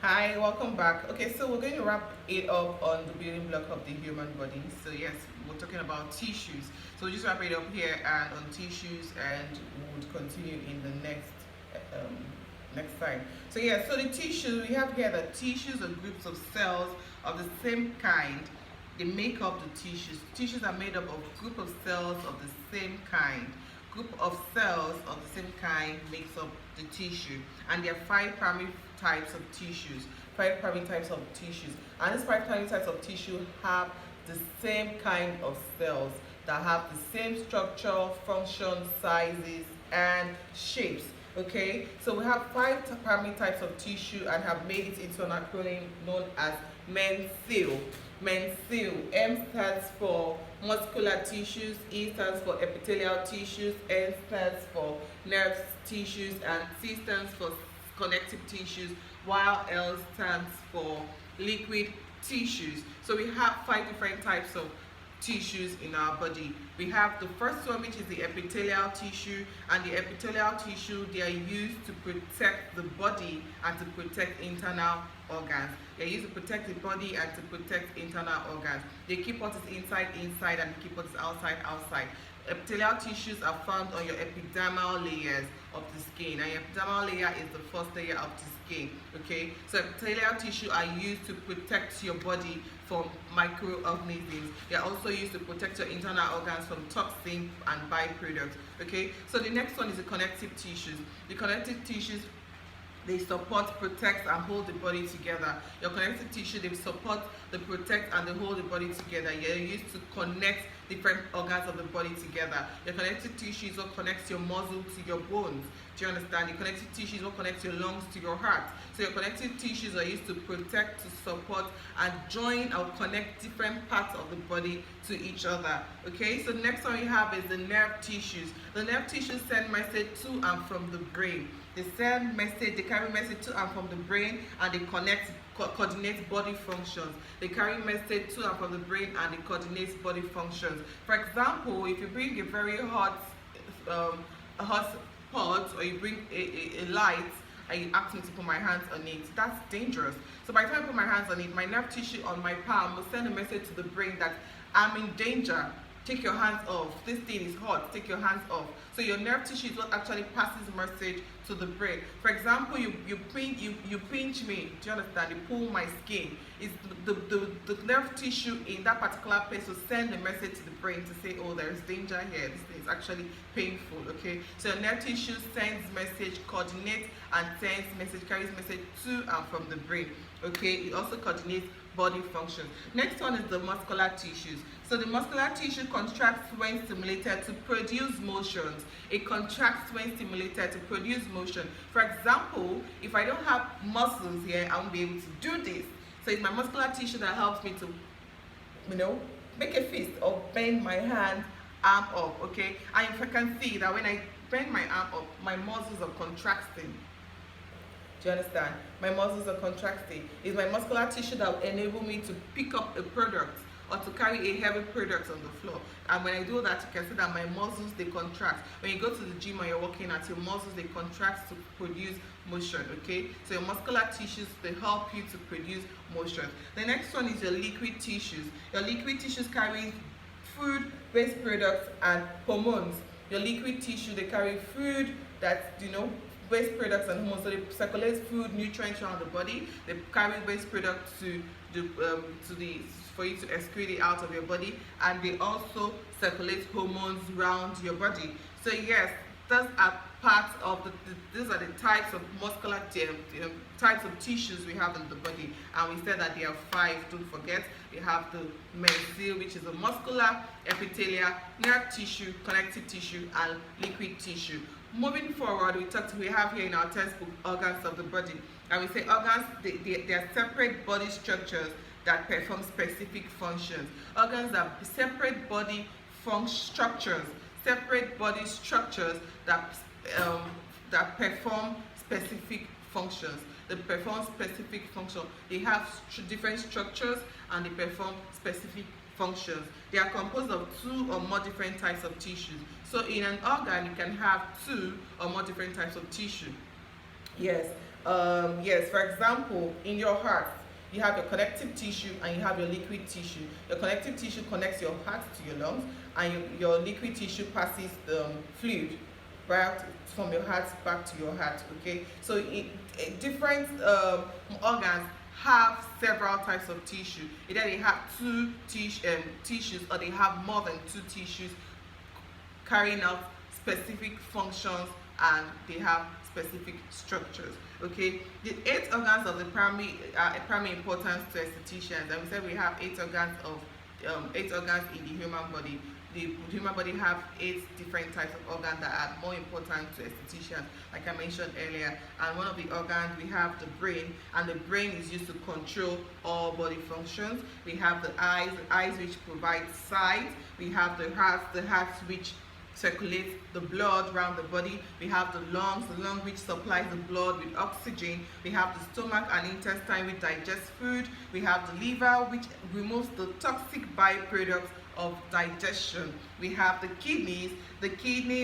Hi, welcome back. Okay, so we're going to wrap it up on the building block of the human body. So yes, we're talking about tissues. So we'll just wrap it up here and on tissues, and we'll continue in the um, next time. So yeah, so the tissues we have here, the tissues are groups of cells of the same kind. They make up the tissues. Tissues are made up of group of cells of the same kind. Group of cells of the same kind makes up the tissue, and there are five primary types of tissues. Five primary types of tissues, and these five primary types of tissue have the same kind of cells that have the same structure, function, sizes, and shapes. Okay, so we have five primary types of tissue and have made it into an acronym known as MENSIL. MENSIL. M stands for muscular tissues, E stands for epithelial tissues, N stands for nerve tissues, and C stands for connective tissues, while L stands for liquid tissues. So we have five different types of tissues in our body. We have the first one, which is the epithelial tissue, and the epithelial tissue, they are used to protect the body and to protect internal organs. They are used to protect the body and to protect internal organs. They keep what is inside inside and keep what is outside outside. Epithelial tissues are found on your epidermal layers of the skin, and your epidermal layer is the first layer of the skin. Okay, so epithelial tissue are used to protect your body from microorganisms. They are also used to protect your internal organs from toxins and byproducts. Okay, so the next one is the connective tissues. The connective tissues, they support, protect, and hold the body together. Your connective tissue, they support, they protect, and they hold the body together. You're used to connect different organs of the body together. Your connective tissue is what connects your muscle to your bones. Do you understand? Your connective tissue is what connects your lungs to your heart. So your connective tissues are used to protect, to support, and join or connect different parts of the body to each other. Okay, so next one we have is the nerve tissues. The nerve tissues send message to and from the brain. They send message, they carry message to and from the brain, and they coordinate body functions. They carry message to and from the brain, and they coordinate body functions. For example, if you bring a very a hot pot, or you bring a light and you ask me to put my hands on it, that's dangerous. So by the time I put my hands on it, my nerve tissue on my palm will send a message to the brain that I'm in danger. Take your hands off. This thing is hot. Take your hands off. So your nerve tissue is what actually passes the message to the brain. For example, you pinch me. Do you understand? You pull my skin. It's the nerve tissue in that particular place will send a message to the brain to say, oh, there is danger here. This thing is actually painful. Okay. So your nerve tissue sends message, coordinates, and sends message, carries message to and from the brain. Okay. It also coordinates body functions. Next one is the muscular tissues. So the muscular tissue contracts when stimulated to produce motions. It contracts when stimulated to produce motion. For example, if I don't have muscles here, I won't be able to do this. So it's my muscular tissue that helps me to, make a fist or bend my hand, arm up, okay? And if I can see that when I bend my arm up, my muscles are contracting. Do you understand? My muscles are contracting. It's my muscular tissue that will enable me to pick up a product or to carry a heavy product on the floor. And when I do that, you can see that my muscles, they contract. When you go to the gym and you're working at your muscles, they contract to produce motion, okay? So your muscular tissues, they help you to produce motion. The next one is your liquid tissues. Your liquid tissues carry food, waste products, and hormones. Your liquid tissue, they carry food that, waste products and hormones. So they circulate food, nutrients around the body. They carry waste products for you to excrete it out of your body, and they also circulate hormones around your body. So yes, those are parts of these are the types of muscular types of tissues we have in the body, and we said that there are five. Don't forget, we have the mesothelium, which is a muscular, epithelial, nerve tissue, connective tissue, and liquid tissue. Moving forward, we have here in our textbook organs of the body, and we say organs, they are separate body structures that perform specific functions. Organs are separate body structures that perform specific functions. They perform specific function. They have different structures and they perform specific functions. They are composed of two or more different types of tissues. So in an organ, you can have two or more different types of tissue. Yes, Yes, for example, in your heart, you have your connective tissue and you have your liquid tissue. Your connective tissue connects your heart to your lungs, and your liquid tissue passes the fluid back from your heart back to your heart. Okay, so different organs have several types of tissue. Either they have tissues, or they have more than two tissues carrying out specific functions, and they have specific structures. Okay, the 8 organs of the primary importance to estheticians, and we said we have 8 organs of 8 organs in the human body. The human body have 8 different types of organs that are more important to estheticians, like I mentioned earlier. And one of the organs, we have the brain, and the brain is used to control all body functions. We have the eyes which provide sight. We have the heart which circulates the blood around the body. We have the lungs which supplies the blood with oxygen. We have the stomach and intestine which digest food. We have the liver which removes the toxic byproducts of digestion. We have the kidney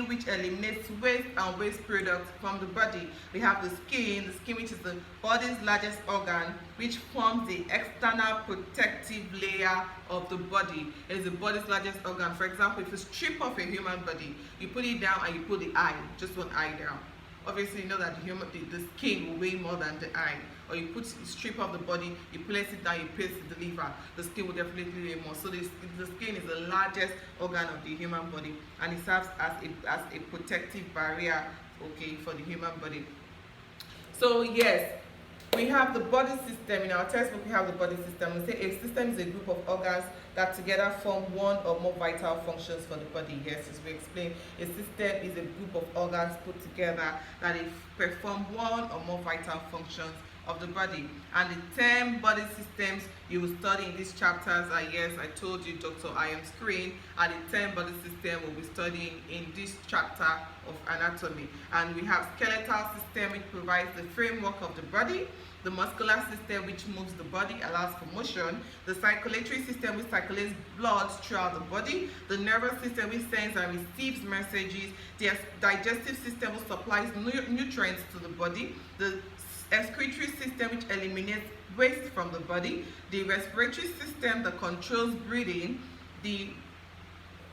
which eliminates waste and waste products from the body. We have the skin which is the body's largest organ, which forms the external protective layer of the body. It is the body's largest organ. For example, if you strip off a human body, you put it down and you put the eye, just one eye down. Obviously, you know that the skin will weigh more than the eye. Or you strip off the body, you place it down, you place the liver, the skin will definitely weigh more. So the skin is the largest organ of the human body, and it serves as a protective barrier, okay, for the human body. So yes, we have the body system. In our textbook, we have the body system. We say a system is a group of organs that together form one or more vital functions for the body. Yes, as we explained, a system is a group of organs put together that perform one or more vital functions of the body. And the 10 body systems you will study in these chapters are, yes, I told you, Dr. I am screen, and the 10 body system we'll be studying in this chapter of anatomy. And we have skeletal system, which provides the framework of the body, the muscular system, which moves the body, allows for motion, the circulatory system, which circulates blood throughout the body, the nervous system, which sends and receives messages, the digestive system, which supplies nutrients to the body, the excretory system, which eliminates waste from the body, the respiratory system that controls breathing, the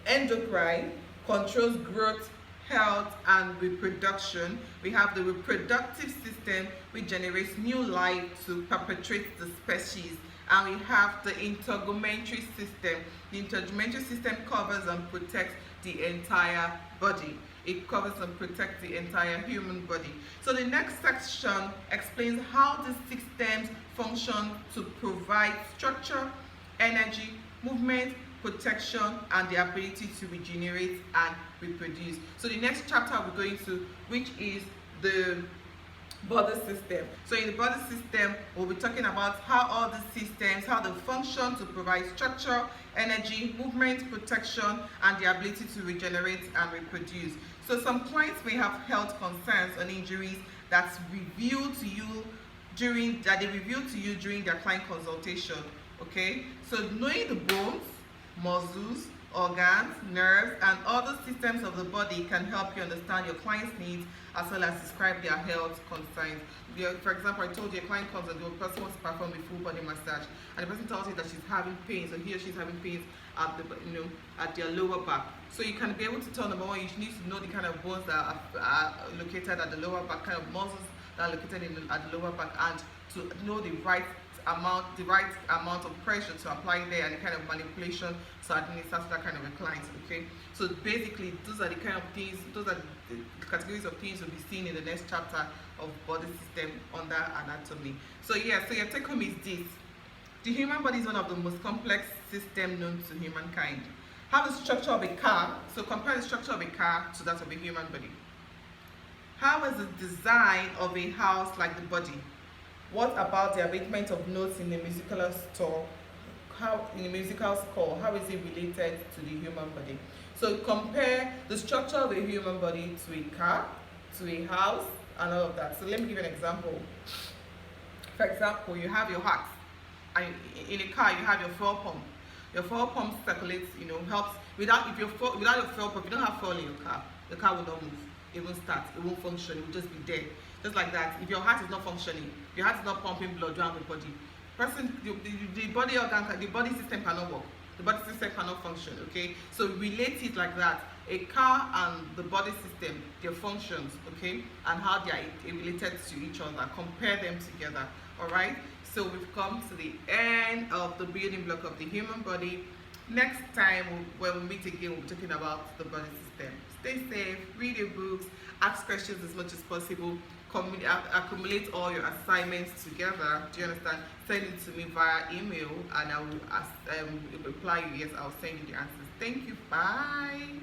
endocrine controls growth, health, and reproduction. We have the reproductive system, which generates new life to perpetuate the species. And we have the integumentary system. The integumentary system covers and protects the entire body. It covers and protects the entire human body. So the next section explains how the systems function to provide structure, energy, movement, protection, and the ability to regenerate and reproduce. So the next chapter we're going to, which is the body system. So in the body system, we'll be talking about how all the systems, how they function to provide structure, energy, movement, protection, and the ability to regenerate and reproduce. So some clients may have health concerns and injuries that's revealed to you during their client consultation. Okay, so knowing the bones, muscles, organs, nerves, and other systems of the body can help you understand your client's needs as well as describe their health concerns. For example, I told you a client comes and the person wants to perform a full body massage, and the person tells you that she's having pains, or he or she's having pains at at their lower back. So you can be able to tell, number one, you need to know the kind of bones that are located at the lower back, kind of muscles that are located at the lower back, and to know the right amount of pressure to apply there, and the kind of manipulation to administer to that kind of a client. Okay, so basically those are the kind of things, those are the categories of things we'll be seeing in the next chapter of body system under anatomy. So yeah, so your take home is this: the human body is one of the most complex systems known to humankind. Have the structure of a car, so compare the structure of a car to that of a human body. How is the design of a house like the body? What about the arrangement of notes in the musical score? How is it related to the human body? So compare the structure of a human body to a car, to a house, and all of that. So let me give you an example. For example, you have your heart, and in a car you have your fuel pump. Your fuel pump circulates, helps. Without your fuel pump, if you don't have fuel in your car will not move. It won't start. It won't function. It will just be there. Just like that, if your heart is not functioning, your heart is not pumping blood around the body, the body organ, the body system cannot work. The body system cannot function. Okay, so relate it like that. A car and the body system, their functions, okay, and how they are related to each other. Compare them together. All right. So we've come to the end of the building block of the human body. Next time when we meet again, we'll be talking about the body system. Stay safe, read your books, ask questions as much as possible, accumulate all your assignments together. Do you understand? Send it to me via email and I will reply you. Yes, I'll send you the answers. Thank you. Bye.